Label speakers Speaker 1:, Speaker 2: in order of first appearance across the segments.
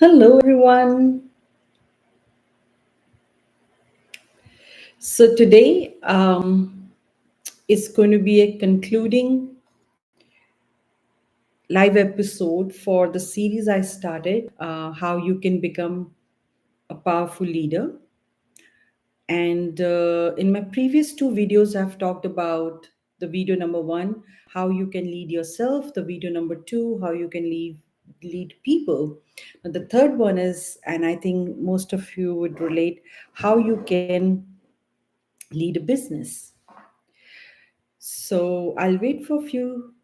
Speaker 1: Hello, everyone. So, today is going to be a concluding live episode for the series I started, How You Can Become a Powerful Leader. And in my previous two videos, I've talked about the video number one, how you can lead yourself, the video number two, how you can lead people. And the third one is, and I think most of you would relate, how you can lead a business. So I'll wait for a few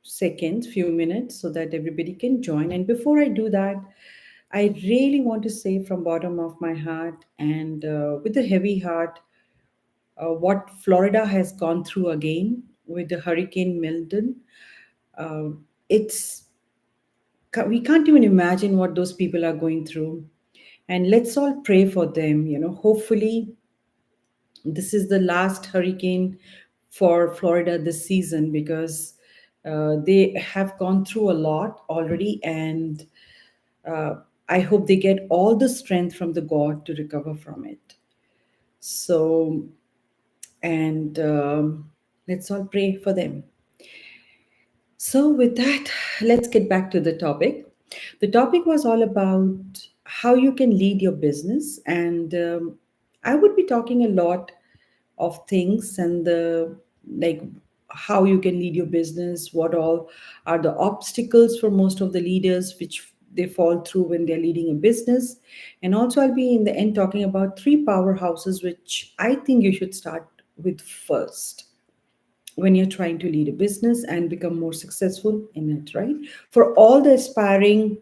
Speaker 1: seconds, few minutes, so that everybody can join. And before I do that, I really want to say from bottom of my heart and with a heavy heart, what Florida has gone through again with the Hurricane Milton. Uh, it's we can't even imagine what those people are going through, and let's all pray for them. Hopefully this is the last hurricane for Florida this season because they have gone through a lot already, and uh, I hope they get all the strength from the God to recover from it. So, and let's all pray for them. So, with that, let's get back to the topic. The topic was all about how you can lead your business, and I would be talking a lot of things and the like how you can lead your business, what all are the obstacles for most of the leaders which they fall through when they're leading a business. And also, I'll be in the end talking about three powerhouses which I think you should start with first when you're trying to lead a business and become more successful in it, right? For all the aspiring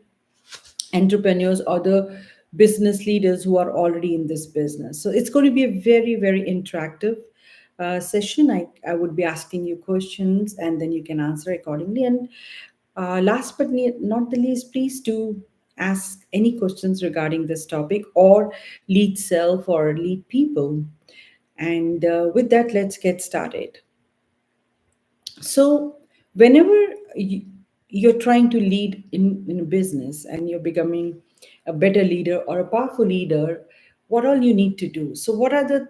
Speaker 1: entrepreneurs or the business leaders who are already in this business. So it's going to be a very, very interactive session. I would be asking you questions and then you can answer accordingly. And last but not the least, please do ask any questions regarding this topic or lead self or lead people. And with that, let's get started. So, whenever you, you're trying to lead in a business and you're becoming a better leader or a powerful leader, what all you need to do? So, what are the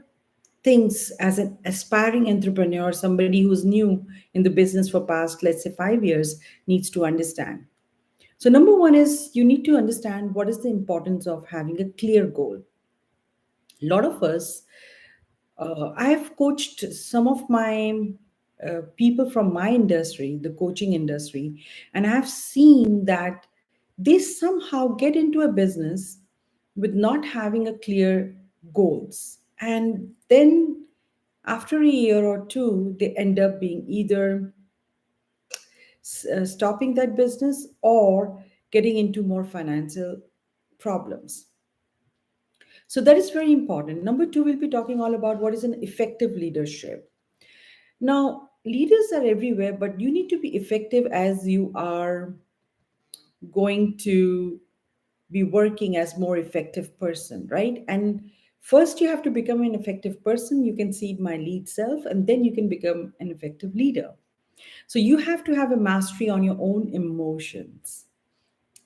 Speaker 1: things as an aspiring entrepreneur, somebody who's new in the business for past, let's say, 5 years, needs to understand? So, number one is you need to understand what is the importance of having a clear goal. A lot of us I've coached some of my people from my industry, the coaching industry, and I've seen that they somehow get into a business with not having a clear goals. And then after a year or two, they end up being either stopping that business or getting into more financial problems. So that is very important. Number two, we'll be talking all about what is an effective leadership. Now, leaders are everywhere, but you need to be effective as you are going to be working as more effective person, right? And first you have to become an effective person. You can see my lead self, and then you can become an effective leader. So you have to have a mastery on your own emotions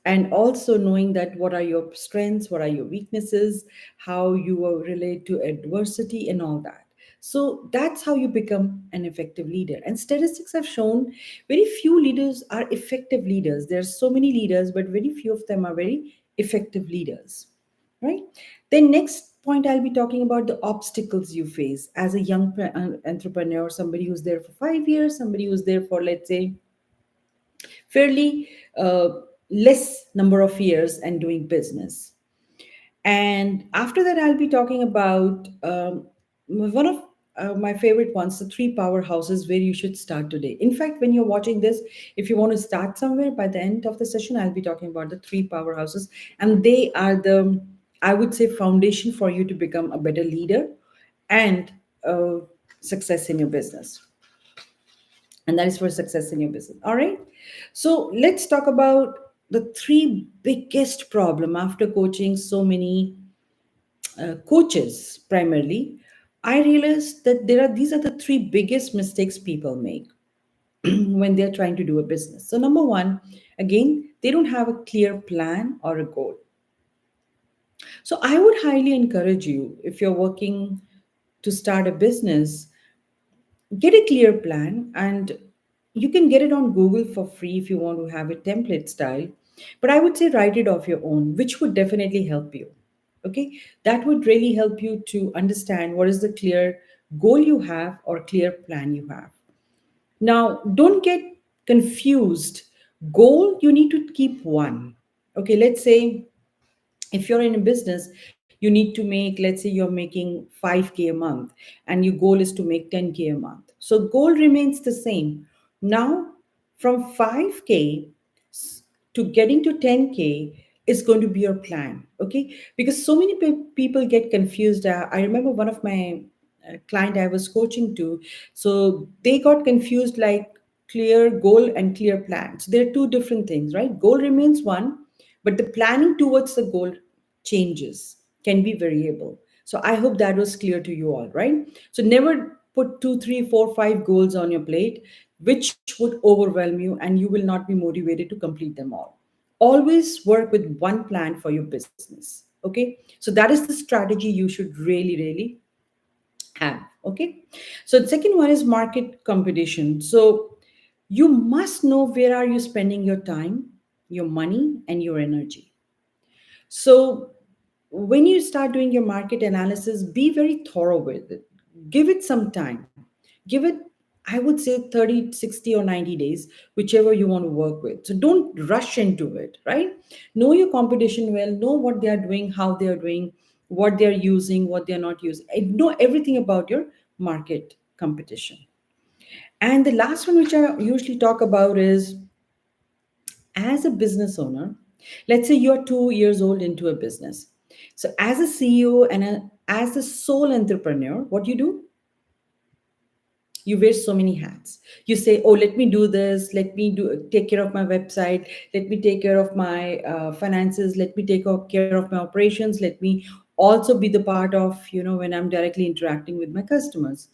Speaker 1: and also knowing that what are your strengths, what are your weaknesses, how you will relate to adversity and all that. So that's how you become an effective leader. And statistics have shown very few leaders are effective leaders. There's so many leaders, but very few of them are very effective leaders, right? Then next point, I'll be talking about the obstacles you face as a young entrepreneur, somebody who's there for 5 years, somebody who's there for, let's say, fairly less number of years and doing business. And after that, I'll be talking about one of my favorite ones, the three powerhouses where you should start today. In fact, when you're watching this, if you want to start somewhere by the end of the session, I'll be talking about the three powerhouses. And they are the, I would say, foundation for you to become a better leader and success in your business, and that is for success in your business. All right, so let's talk about the three biggest problem after coaching so many coaches primarily. I realized that there are these are the three biggest mistakes people make. when they're trying to do a business. So, number one, again, they don't have a clear plan or a goal. So, I would highly encourage you, if you're working to start a business, get a clear plan, and you can get it on Google for free if you want to have a template style. But I would say write it off your own, which would definitely help you. Okay, that would really help you to understand what is the clear goal you have or clear plan you have. Now, don't get confused. Goal, you need to keep one. Okay, let's say if you're in a business, you need to make, let's say you're making 5K a month, and your goal is to make 10K a month. So goal remains the same. Now, from 5K to getting to 10K is going to be your plan. Okay, because so many people get confused. I remember one of my client I was coaching to, so they got confused, like clear goal and clear plan. So there are two different things, right? Goal remains one, but the planning towards the goal changes, can be variable. So I hope that was clear to you all, right? So never put two, three, four, five goals on your plate, which would overwhelm you and you will not be motivated to complete them all. Always work with one plan for your business. Okay. So that is the strategy you should really, really have. Okay. So the second one is market competition. So you must know where are you spending your time, your money, and your energy. So when you start doing your market analysis, be very thorough with it. Give it some time. Give it, I would say, 30, 60, or 90 days, whichever you want to work with. So don't rush into it, right? Know your competition well, know what they are doing, how they are doing, what they're using, what they're not using. And know everything about your market competition. And the last one, which I usually talk about, is as a business owner, let's say you're 2 years old into a business. So, as a CEO and as a sole entrepreneur, what you do, you wear so many hats. You say, "Oh, let me do this. Let me do take care of my website. Let me take care of my finances. Let me care of my operations. Let me also be the part of, when I'm directly interacting with my customers."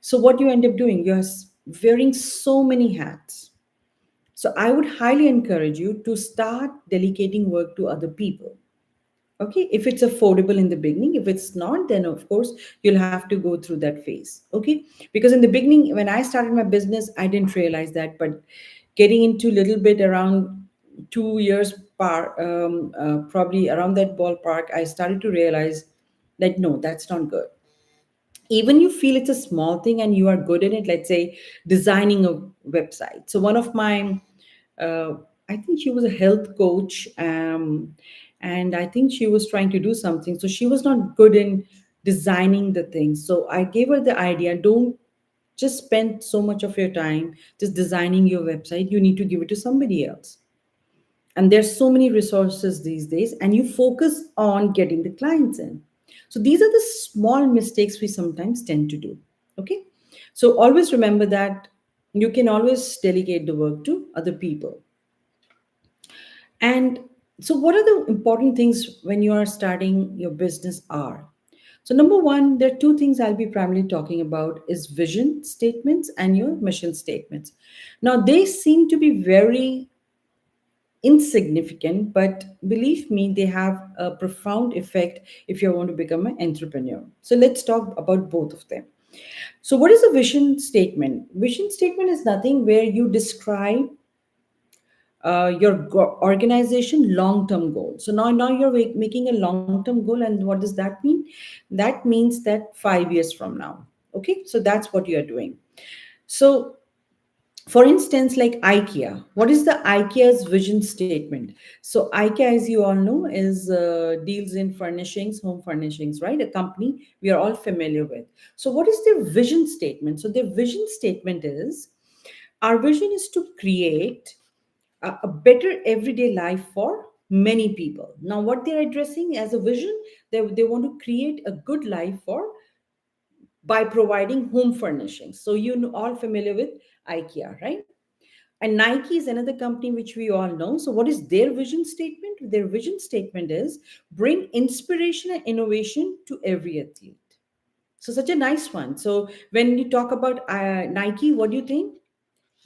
Speaker 1: So, what you end up doing, you're wearing so many hats. So I would highly encourage you to start delegating work to other people. Okay, if it's affordable in the beginning. If it's not, then of course you'll have to go through that phase. Okay, because in the beginning, when I started my business, I didn't realize that, but getting into little bit around 2 years probably around that ballpark, I started to realize that no, that's not good. Even you feel it's a small thing and you are good in it, let's say designing a website. So one of my uh, I think she was a health coach, and I think she was trying to do something, so she was not good in designing the things. So I gave her the idea, don't just spend so much of your time just designing your website. You need to give it to somebody else, and there's so many resources these days, and you focus on getting the clients in. So these are the small mistakes we sometimes tend to do. Okay, so always remember that you can always delegate the work to other people. And so what are the important things when you are starting your business are? So number one, there are two things I'll be primarily talking about is vision statements and your mission statements. Now they seem to be very insignificant, but believe me, they have a profound effect if you want to become an entrepreneur. So let's talk about both of them. So, what is a vision statement? Vision statement is nothing where you describe your organization long-term goal. So now you're making a long-term goal, and what does that mean? That means that 5 years from now. Okay, so that's what you're doing. So for instance, like IKEA, what is the IKEA's vision statement? So IKEA, as you all know, is deals in furnishings, home furnishings, right? A company we are all familiar with. So what is their vision statement? So their vision statement is, our vision is to create a better everyday life for many people. Now what they're addressing as a vision, they want to create a good life for by providing home furnishings. So all familiar with IKEA, right? And Nike is another company which we all know. So, what is their vision statement? Their vision statement is bring inspiration and innovation to every athlete. So, such a nice one. So, when you talk about Nike, what do you think?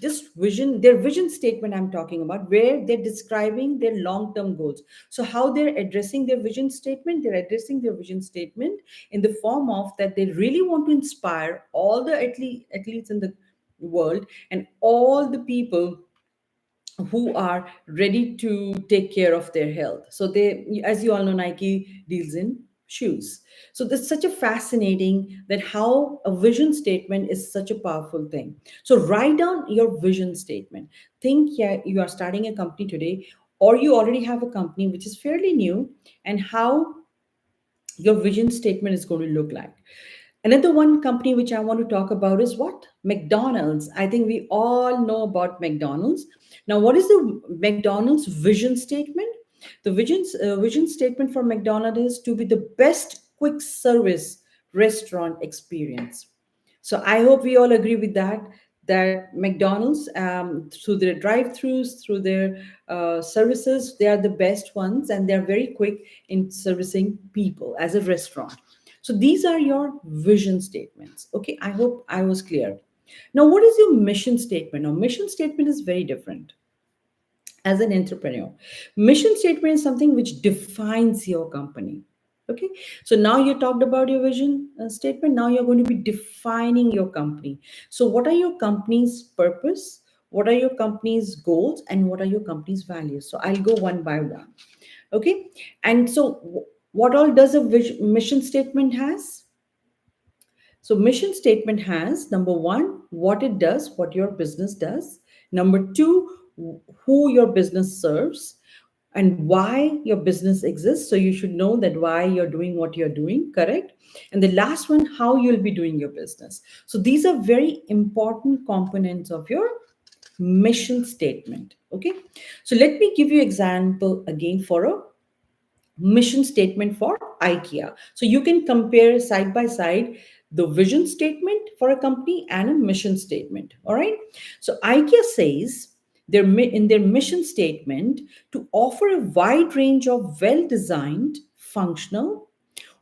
Speaker 1: just vision, their vision statement I'm talking about, where they're describing their long term goals. So how they're addressing their vision statement, they're addressing their vision statement in the form of that they really want to inspire all the athletes in the world, and all the people who are ready to take care of their health. So they, as you all know, Nike deals in shoes. So that's such a fascinating that how a vision statement is such a powerful thing. So write down your vision statement. Think, yeah, you are starting a company today, or you already have a company which is fairly new, and how your vision statement is going to look like. Another one company which I want to talk about is what? McDonald's. I think we all know about McDonald's. Now, what is the McDonald's vision statement? The vision statement for McDonald's is to be the best quick service restaurant experience. So I hope we all agree with that. That McDonald's, through their drive-throughs, through their services, they are the best ones, and they are very quick in servicing people as a restaurant. So these are your vision statements. Okay, I hope I was clear. Now, what is your mission statement? Now, mission statement is very different as an entrepreneur. Mission statement is something which defines your company. Okay, so now you talked about your vision statement. Now you're going to be defining your company. So, what are your company's purpose? What are your company's goals? And what are your company's values? So, I'll go one by one. Okay, and so what all does a mission statement has? So, mission statement has number one, what it does, what your business does. Number two, who your business serves and why your business exists. So, you should know that why you're doing what you're doing, correct? And the last one, how you'll be doing your business. So, these are very important components of your mission statement. Okay, so let me give you example again for a mission statement for IKEA. So you can compare side by side the vision statement for a company and a mission statement. All right. So IKEA says in their mission statement to offer a wide range of well designed, functional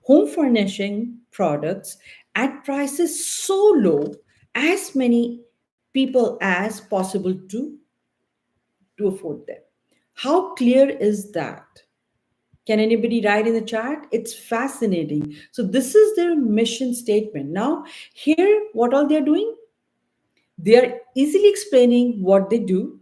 Speaker 1: home furnishing products at prices so low as many people as possible to afford them. How clear is that? Can anybody write in the chat? It's fascinating. So, this is their mission statement. Now, here, what all they're doing? They are easily explaining what they do,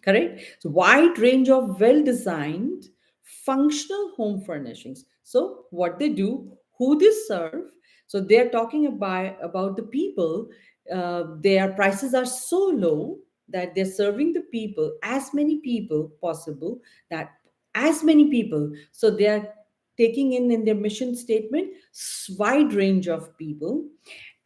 Speaker 1: correct? So wide range of well designed functional home furnishings. So what they do, who they serve. So they're talking about the people. Their prices are so low that they're serving the people, as many people possible, that as many people. So they are taking in their mission statement wide range of people,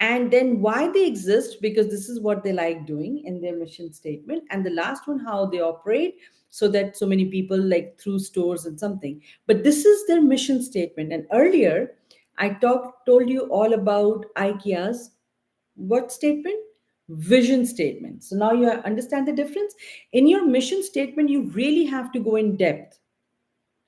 Speaker 1: and then why they exist, because this is what they like doing in their mission statement. And the last one, how they operate, so that so many people like through stores and something. But this is their mission statement. And earlier I told you all about IKEA's what statement? Vision statement. So now you understand the difference. In your mission statement, you really have to go in depth,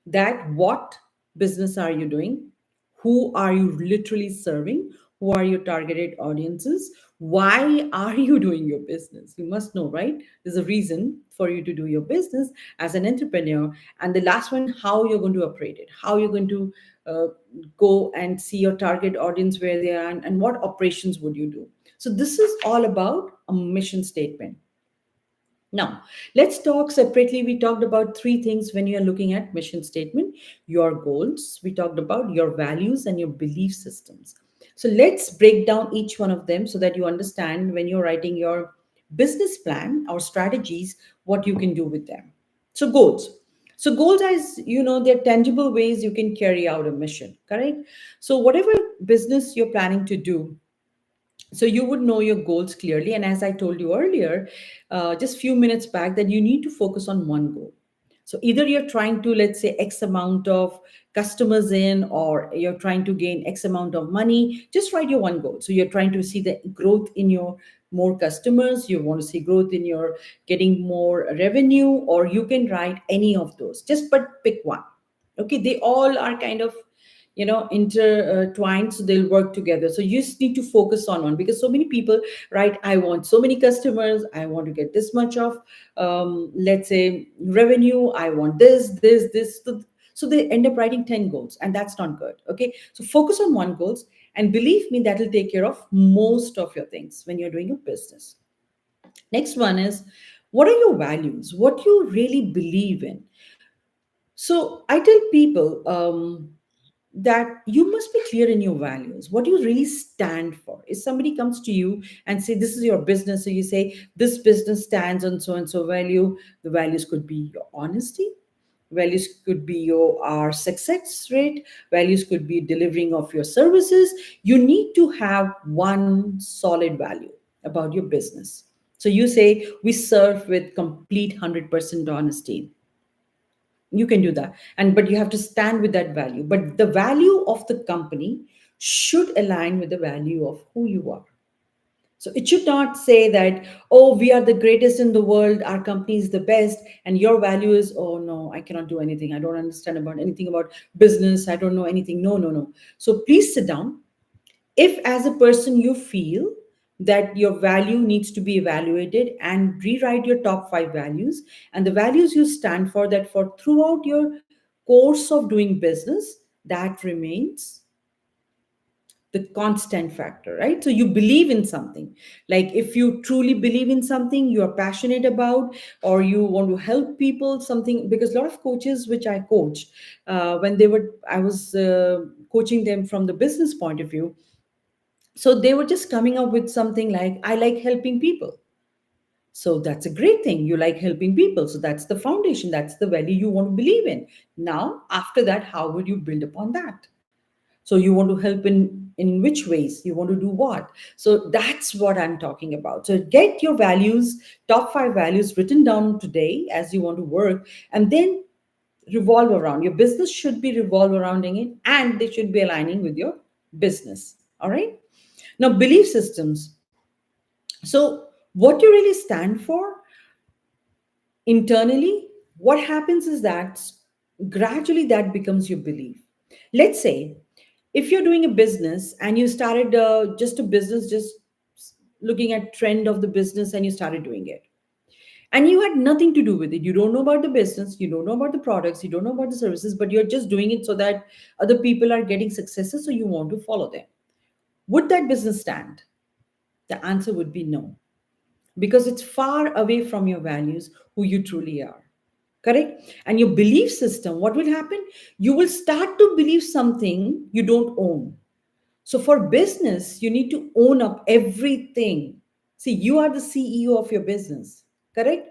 Speaker 1: that what business are you doing, who are you literally serving, who are your targeted audiences, why are you doing your business. You must know, right? There's a reason for you to do your business as an entrepreneur. And the last one, how you're going to operate it, how you're going to uh, go and see your target audience where they are, and what operations would you do. So this is all about a mission statement. Now, let's talk separately. We talked about three things when you're looking at mission statement: your goals, we talked about your values, and your belief systems. So let's break down each one of them so that you understand when you're writing your business plan or strategies what you can do with them. So goals. So goals, as you know, they're tangible ways you can carry out a mission, correct? So whatever business you're planning to do, so you would know your goals clearly. And as I told you earlier, just few minutes back, that you need to focus on one goal. So either you're trying to, let's say, x amount of customers in, or you're trying to gain x amount of money. Just write your one goal. So you're trying to see the growth in your more customers, you want to see growth in your getting more revenue, or you can write any of those, just but pick one. Okay, they all are kind of intertwined, so they'll work together. So you just need to focus on one, because so many people, right? I want so many customers, I want to get this much of, let's say, revenue, I want this. So they end up writing 10 goals, and that's not good. Okay, so focus on one goals, and believe me, that will take care of most of your things when you're doing a business. Next one is, what are your values? What you really believe in? So I tell people, that you must be clear in your values, what you really stand for. If somebody comes to you and say, this is your business, so you say, this business stands on so and so value. The values could be your honesty, values could be your our success rate, values could be delivering of your services. You need to have one solid value about your business. So you say, we serve with complete 100% honesty. You can do that, and but you have to stand with that value, but the value of the company should align with the value of who you are. So it should not say that, oh, we are the greatest in the world, our company is the best, and your value is, oh no, I cannot do anything, I don't understand about anything about business, I don't know anything. No, no, no. So please sit down. If as a person you feel that your value needs to be evaluated, and rewrite your top 5 values, and the values you stand for, that for throughout your course of doing business, that remains the constant factor, right? So you believe in something. Like, if you truly believe in something you are passionate about, or you want to help people something, because a lot of coaches which I coached, when they were I was coaching them from the business point of view. So they were just coming up with something like, I like helping people. So that's a great thing. You like helping people. So that's the foundation. That's the value you want to believe in. Now, after that, how would you build upon that? So you want to help in which ways? You want to do what? So that's what I'm talking about. So get your values, top 5 values written down today as you want to work, and then revolve around. Your business should be revolve around it, and they should be aligning with your business. All right. Now, belief systems. So, what you really stand for internally, what happens is that gradually that becomes your belief. Let's say, if you're doing a business and you started just a business, just looking at trend of the business, and you started doing it, and you had nothing to do with it. You don't know about the business, you don't know about the products, you don't know about the services, but you're just doing it so that other people are getting successes, so you want to follow them. Would that business stand? The answer would be no, because it's far away from your values, who you truly are. Correct? And your belief system, what will happen? You will start to believe something you don't own. So for business, you need to own up everything. See, you are the CEO of your business. Correct?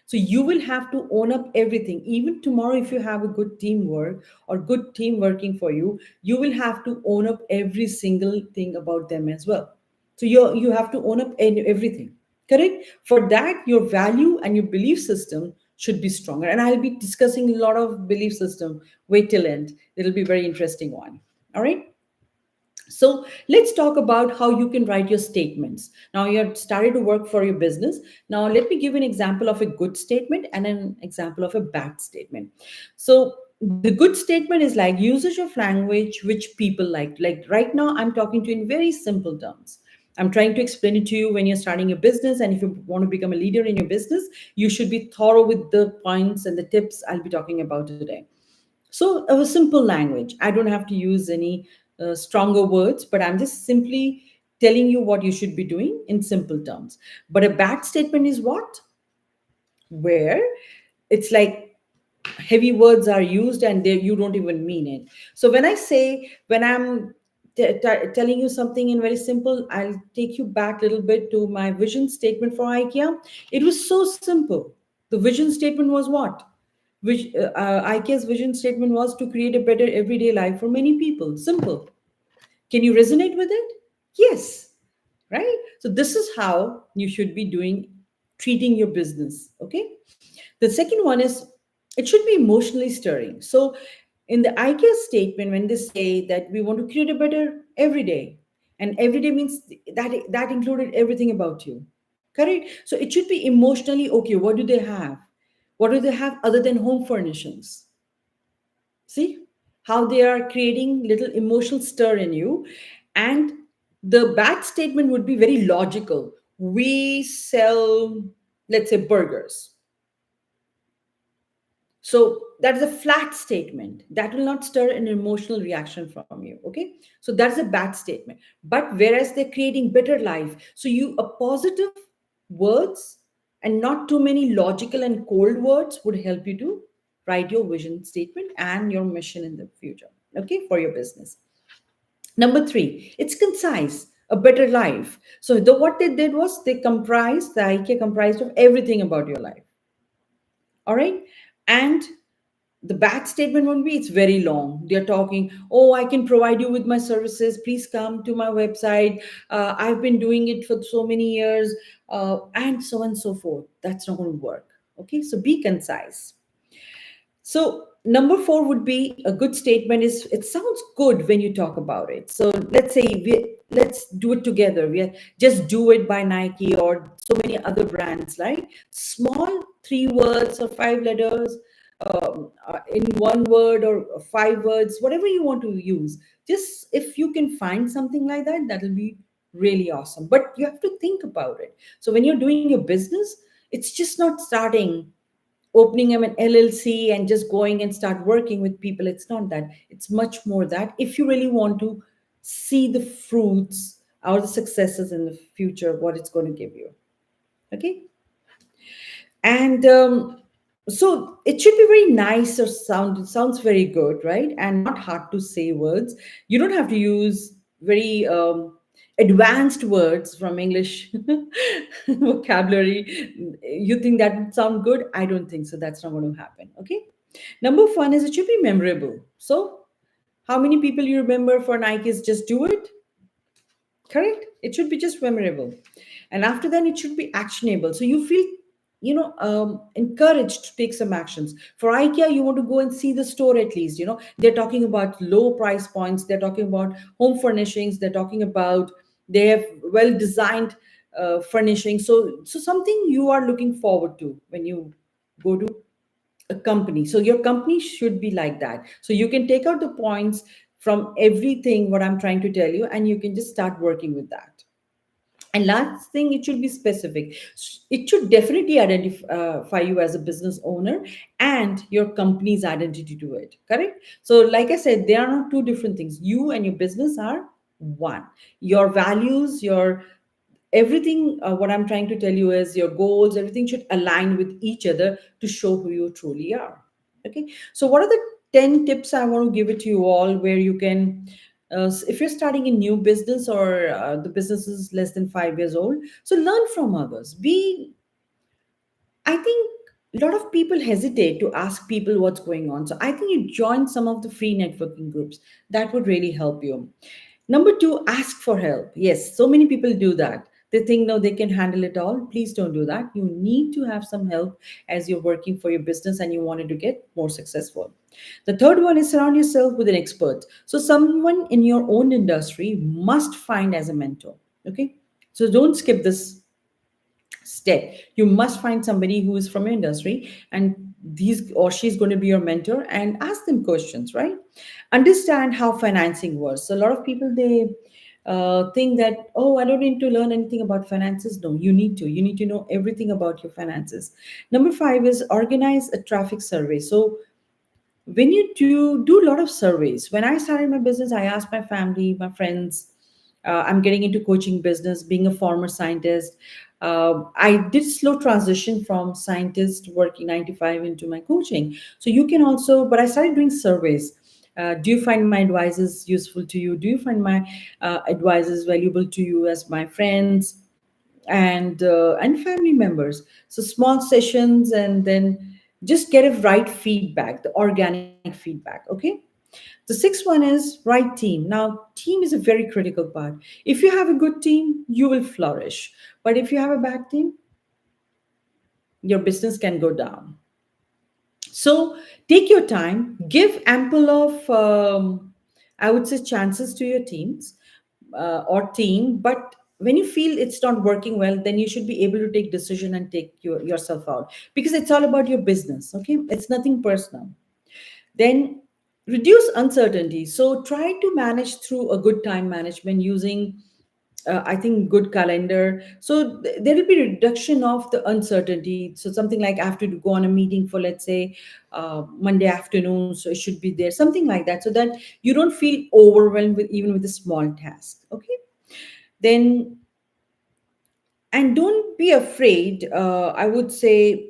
Speaker 1: So you will have to own up everything. Even tomorrow, if you have a good teamwork or good team working for you, you will have to own up every single thing about them as well. So you have to own up everything. Correct? For that, your value and your belief system should be stronger. And I'll be discussing a lot of belief system. Wait till end. It'll be a very interesting one. All right. So let's talk about how you can write your statements. Now you're started to work for your business. Now let me give an example of a good statement and an example of a bad statement. So the good statement is like usage of language which people like. Like right now, I'm talking to you in very simple terms. I'm trying to explain it to you when you're starting a business, and if you want to become a leader in your business, you should be thorough with the points and the tips I'll be talking about today. So, a simple language. I don't have to use any stronger words, but I'm just simply telling you what you should be doing in simple terms. But a bad statement is what? Where it's like heavy words are used, and you don't even mean it. So, when I say, when I'm telling you something in very simple, I'll take you back a little bit to my vision statement for IKEA. It was so simple. The vision statement was what? Which IKEA's vision statement was to create a better everyday life for many people. Simple. Can you resonate with it? Yes. Right? So this is how you should be doing, treating your business. Okay. The second one is, it should be emotionally stirring. So in the IKEA statement, when they say that we want to create a better everyday, and everyday means that included everything about you. Correct? So it should be emotionally okay. What do they have? What do they have other than home furnishings? See? how they are creating little emotional stir in you. And the bad statement would be very logical. We sell, let's say, burgers. So that is a flat statement that will not stir an emotional reaction from you. Okay. So that's a bad statement. But whereas they're creating better life, so you a positive words and not too many logical and cold words would help you to write your vision statement and your mission in the future. Okay, for your business. Number three, it's concise. A better life. So what they did was the IKEA comprised of everything about your life. All right. And the bad statement won't be it's very long. They're talking, oh, I can provide you with my services, please come to my website, I've been doing it for so many years, and so on and so forth. That's not going to work. Okay, so be concise. So number four would be a good statement is it sounds good when you talk about it. So let's do it together. We are just do it by Nike or so many other brands, right? Small three words or five letters, in one word or five words, whatever you want to use. Just if you can find something like that, that'll be really awesome. But you have to think about it. So when you're doing your business, it's just not starting opening an LLC and just going and start working with people. It's not that. It's much more that if you really want to see the fruits or the successes in the future, what it's going to give you. Okay. And so it should be very nice or it sounds very good, right? And not hard to say words. You don't have to use very advanced words from English vocabulary. You think that would sound good? I don't think so. That's not going to happen. Okay. Number one is it should be memorable. So how many people you remember for Nike's just do it? Correct. It should be just memorable. And after that, it should be actionable. So you feel, encouraged to take some actions. For IKEA, you want to go and see the store at least. They're talking about low price points. They're talking about home furnishings. They're talking about they have well designed furnishings. So something you are looking forward to when you go to a company. So your company should be like that. So you can take out the points from everything what I'm trying to tell you, and you can just start working with that. And last thing, it should be specific. It should definitely identify you as a business owner and your company's identity to it. Correct? So, like I said, they are not two different things. You and your business are one. Your values, your everything, what I'm trying to tell you is your goals, everything should align with each other to show who you truly are. Okay. So, what are the 10 tips I want to give it to you all where you can if you're starting a new business or the business is less than 5 years old, so learn from others. I think a lot of people hesitate to ask people what's going on. So I think you join some of the free networking groups. That would really help you. Number two, ask for help. Yes, so many people do that. They think, no, they can handle it all. Please don't do that. You need to have some help as you're working for your business and you wanted to get more successful. The third one is surround yourself with an expert. So, someone in your own industry must find as a mentor. Okay. So, don't skip this step. You must find somebody who is from your industry and these or she's going to be your mentor and ask them questions, right? Understand how financing works. So a lot of people they think that, oh, I don't need to learn anything about finances. No, you need to know everything about your finances. Number five is organize a traffic survey. So when you do a lot of surveys, when I started my business, I asked my family, my friends, I'm getting into coaching business, being a former scientist. I did slow transition from scientist working 9 to 5 into my coaching. So you can also, but I started doing surveys. Do you find my advices useful to you? Do you find my advices valuable to you as my friends and family members? So small sessions, and then just get a right feedback, the organic feedback. Okay. The sixth one is right team. Now, team is a very critical part. If you have a good team, you will flourish. But if you have a bad team, your business can go down. So take your time, give ample of, I would say, chances to your teams or team. But when you feel it's not working well, then you should be able to take decision and take yourself out, because it's all about your business. Okay, it's nothing personal. Then reduce uncertainty. So try to manage through a good time management using, I think, good calendar. So there will be reduction of the uncertainty. So something like I have to go on a meeting for, let's say, Monday afternoon, so it should be there, something like that, so that you don't feel overwhelmed with even with a small task. Okay, then, and don't be afraid, I would say,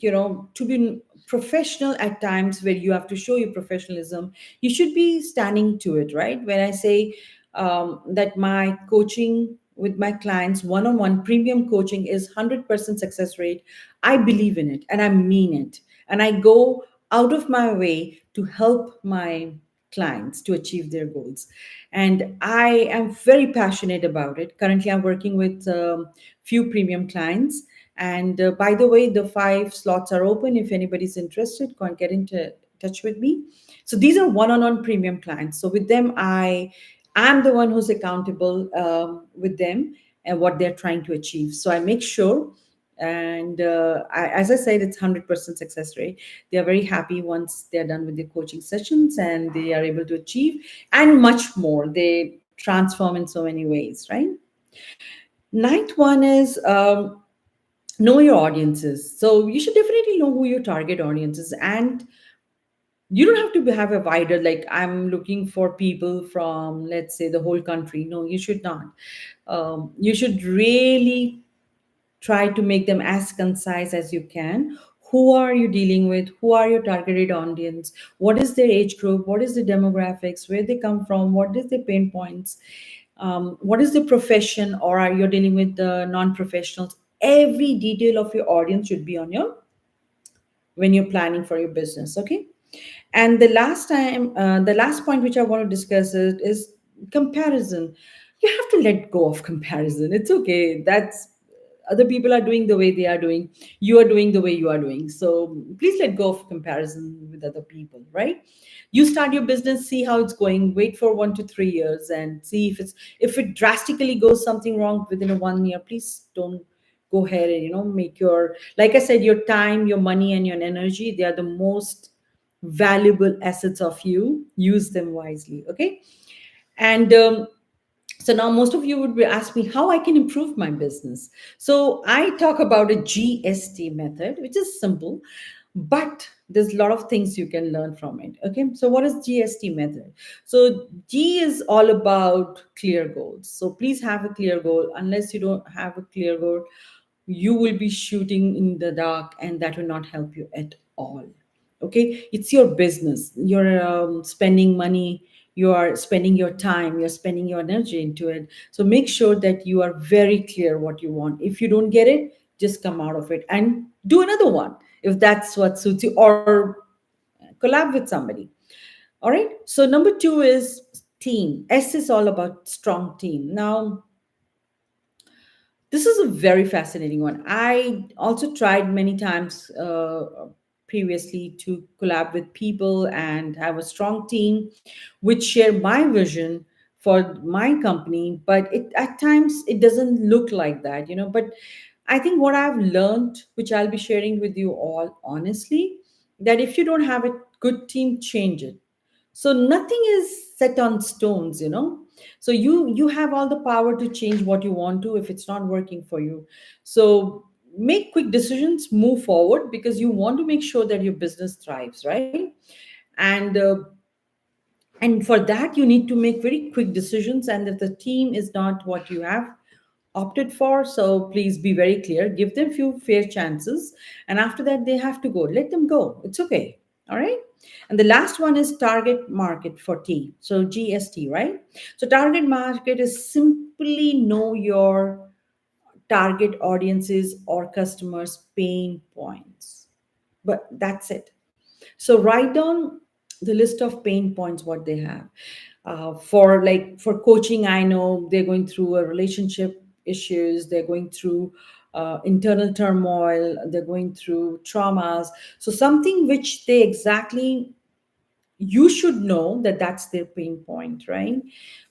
Speaker 1: to be professional at times where you have to show your professionalism. You should be standing to it, right? When I say that my coaching with my clients, one-on-one premium coaching is 100% success rate, I believe in it and I mean it, and I go out of my way to help my clients to achieve their goals. And I am very passionate about it. Currently I'm working with few premium clients. And by the way, the 5 slots are open. If anybody's interested, go and get into touch with me. So these are one-on-one premium clients. So with them, I am the one who's accountable with them and what they're trying to achieve. So I make sure, and as I said, it's 100% success rate. They are very happy once they're done with the coaching sessions, and they are able to achieve and much more. They transform in so many ways, right? Ninth one is know your audiences. So you should definitely know who your target audience is, and you don't have to have a wider, like, I'm looking for people from, let's say, the whole country. No, you should not. You should really try to make them as concise as you can. Who are you dealing with? Who are your targeted audience? What is their age group? What is the demographics? Where they come from? What is their pain points? What is the profession? Or are you dealing with the non-professionals? Every detail of your audience should be on your, when you're planning for your business. Okay. And the last point which I want to discuss is comparison. You have to let go of comparison. It's okay. That's, other people are doing the way they are doing. You are doing the way you are doing. So please let go of comparison with other people, right? You start your business, see how it's going, wait for 1 to 3 years and see if it drastically goes something wrong within a 1 year. Please don't go ahead and, make your, like I said, your time, your money, and your energy, they are the most valuable assets of you. Use them wisely. Okay. And so now most of you would be ask me how I can improve my business. So I talk about a GST method, which is simple, but there's a lot of things you can learn from it. Okay. So what is GST method? So G is all about clear goals. So please have a clear goal. Unless you don't have a clear goal, you will be shooting in the dark, and that will not help you at all. Okay, it's your business. You're spending money, you are spending your time, you're spending your energy into it. So make sure that you are very clear what you want. If you don't get it, just come out of it and do another one if that's what suits you, or collab with somebody. All right. So number 2 is team. S is all about strong team. Now, this is a very fascinating one. I also tried many times previously to collab with people and have a strong team which share my vision for my company, but it at times it doesn't look like that, But I think what I've learned, which I'll be sharing with you all honestly, that if you don't have a good team, change it. So nothing is set on stones. So you have all the power to change what you want to if it's not working for you. So make quick decisions, move forward, because you want to make sure that your business thrives, right? And uh, and for that you need to make very quick decisions, and if the team is not what you have opted for, so please be very clear, give them few fair chances, and after that they have to go, let them go, it's okay. All right. And the last one is target market for T, so GST, right? So target market is simply know your target audiences or customers pain points, but that's it. So write down the list of pain points what they have. For coaching, I know they're going through a relationship issues, they're going through internal turmoil, they're going through traumas. So something which they exactly, you should know that that's their pain point, right?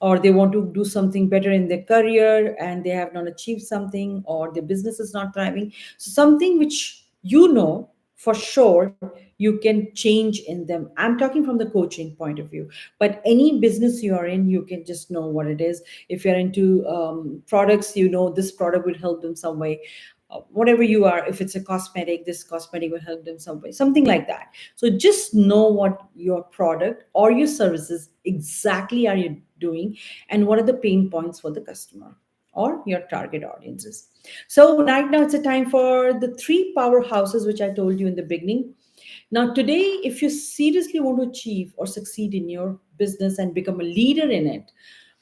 Speaker 1: Or they want to do something better in their career and they have not achieved something, or their business is not thriving. So something which, for sure you can change in them. I'm talking from the coaching point of view, but any business you are in, you can just know what it is. If you're into products, you know this product will help them some way. Whatever you are, if it's a cosmetic, this cosmetic will help them some way, something like that. So just know what your product or your services exactly are you doing, and what are the pain points for the customer or your target audiences. So right now it's a time for the three powerhouses which I told you in the beginning. Now today, if you seriously want to achieve or succeed in your business and become a leader in it,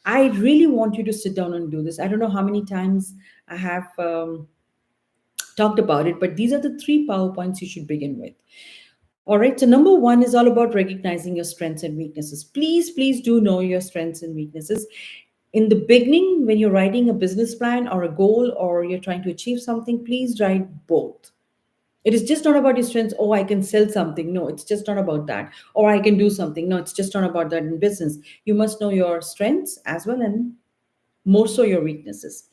Speaker 1: I really want you to sit down and do this. I don't know how many times I have talked about it, but these are the three power points you should begin with. All right. So number one is all about recognizing your strengths and weaknesses. Please, please do know your strengths and weaknesses. In the beginning, when you're writing a business plan or a goal or you're trying to achieve something, please write both. It is just not about your strengths. Oh, I can sell something. No, it's just not about that. Or I can do something. No, it's just not about that in business. You must know your strengths as well, and more so your weaknesses.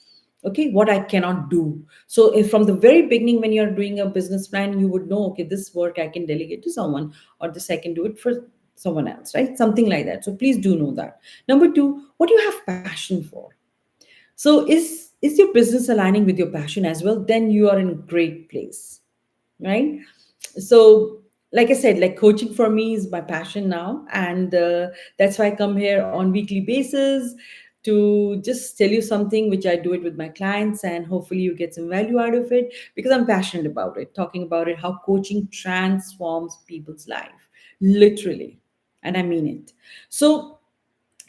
Speaker 1: Okay, what I cannot do. So if from the very beginning when you're doing a business plan, you would know, okay, this work I can delegate to someone, or this I can do it for someone else, right? Something like that. So please do know that. Number two, what do you have passion for? So is your business aligning with your passion as well? Then you are in a great place, right? So like I said, like coaching for me is my passion now, and that's why I come here on weekly basis to just tell you something which I do it with my clients, and hopefully you get some value out of it, because I'm passionate about it, talking about it, how coaching transforms people's life, literally, and I mean it. So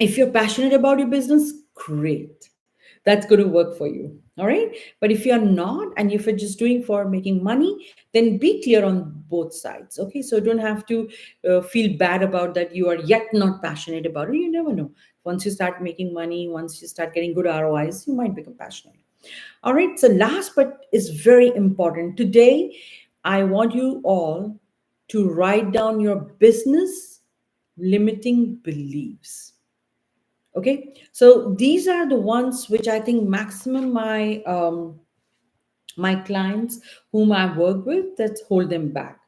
Speaker 1: if you're passionate about your business, great. That's going to work for you. All right. But if you're not, and if you're just doing for making money, then be clear on both sides. Okay. So don't have to feel bad about that. You are yet not passionate about it. You never know. Once you start making money, once you start getting good ROIs, you might become passionate. All right. So last but is very important. Today, I want you all to write down your business limiting beliefs. Okay, so these are the ones which I think maximum my clients whom I work with, that hold them back.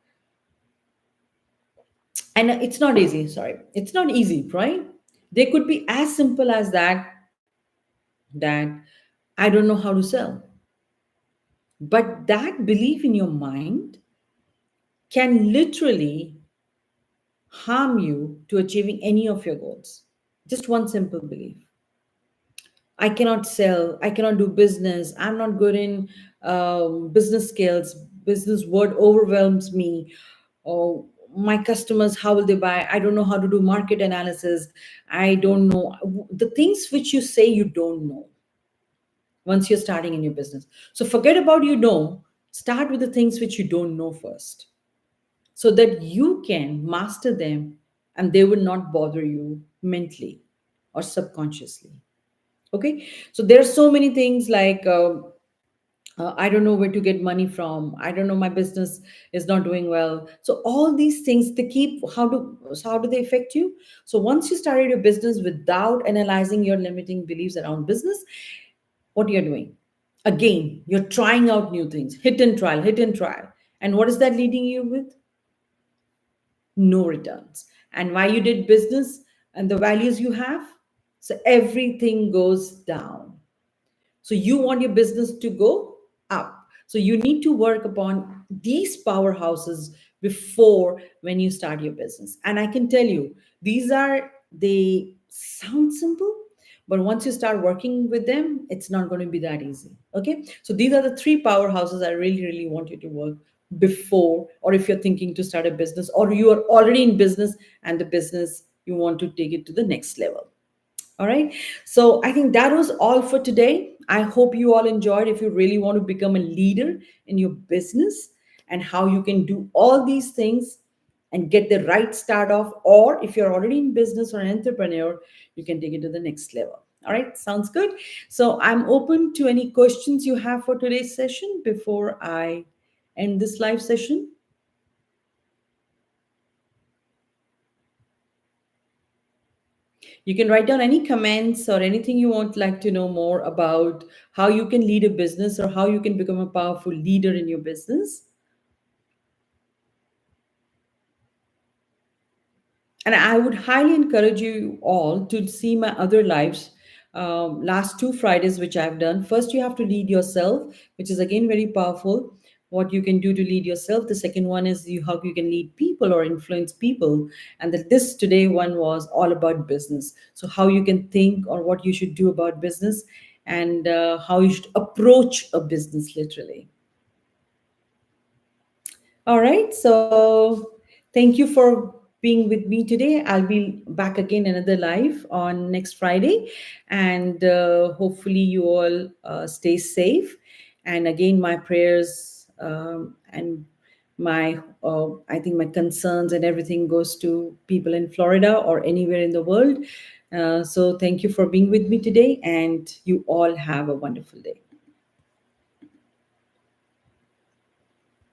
Speaker 1: And it's not easy, sorry, it's not easy, right? They could be as simple as that I don't know how to sell. But that belief in your mind can literally harm you to achieving any of your goals. Just one simple belief. I cannot sell, I cannot do business, I'm not good in business skills, business word overwhelms me, or my customers, how will they buy? I don't know how to do market analysis. I don't know the things which you say you don't know once you're starting in your business. So forget about you know, start with the things which you don't know first, so that you can master them and they will not bother you mentally or subconsciously. Okay, so there are so many things like I don't know where to get money from, I don't know, my business is not doing well. So all these things, they keep, how do they affect you? So once you started your business without analyzing your limiting beliefs around business, what you're doing, again, you're trying out new things, hit and trial, and what is that leading you with? No returns. And why you did business and the values you have, so everything goes down. So you want your business to go up. So you need to work upon these powerhouses before when you start your business. And I can tell you, they sound simple, but once you start working with them, it's not going to be that easy. Okay. So these are the three powerhouses I really, really want you to work before, or if you're thinking to start a business, or you are already in business and the business you want to take it to the next level. All right. So I think that was all for today. I hope you all enjoyed. If you really want to become a leader in your business and how you can do all these things and get the right start off, or if you're already in business or an entrepreneur, you can take it to the next level. All right. Sounds good. So I'm open to any questions you have for today's session before I end this live session. You can write down any comments or anything you want like to know more about how you can lead a business or how you can become a powerful leader in your business. And I would highly encourage you all to see my other lives, last two Fridays, which I've done. First, you have to lead yourself, which is again very powerful. What you can do to lead yourself. The second one is how you can lead people or influence people. And this today one was all about business. So how you can think or what you should do about business, and how you should approach a business literally. All right. So thank you for being with me today. I'll be back again another live on next Friday. And hopefully you all stay safe. And again, my prayers, and my, I think my concerns and everything goes to people in Florida or anywhere in the world. So thank you for being with me today. And you all have a wonderful day.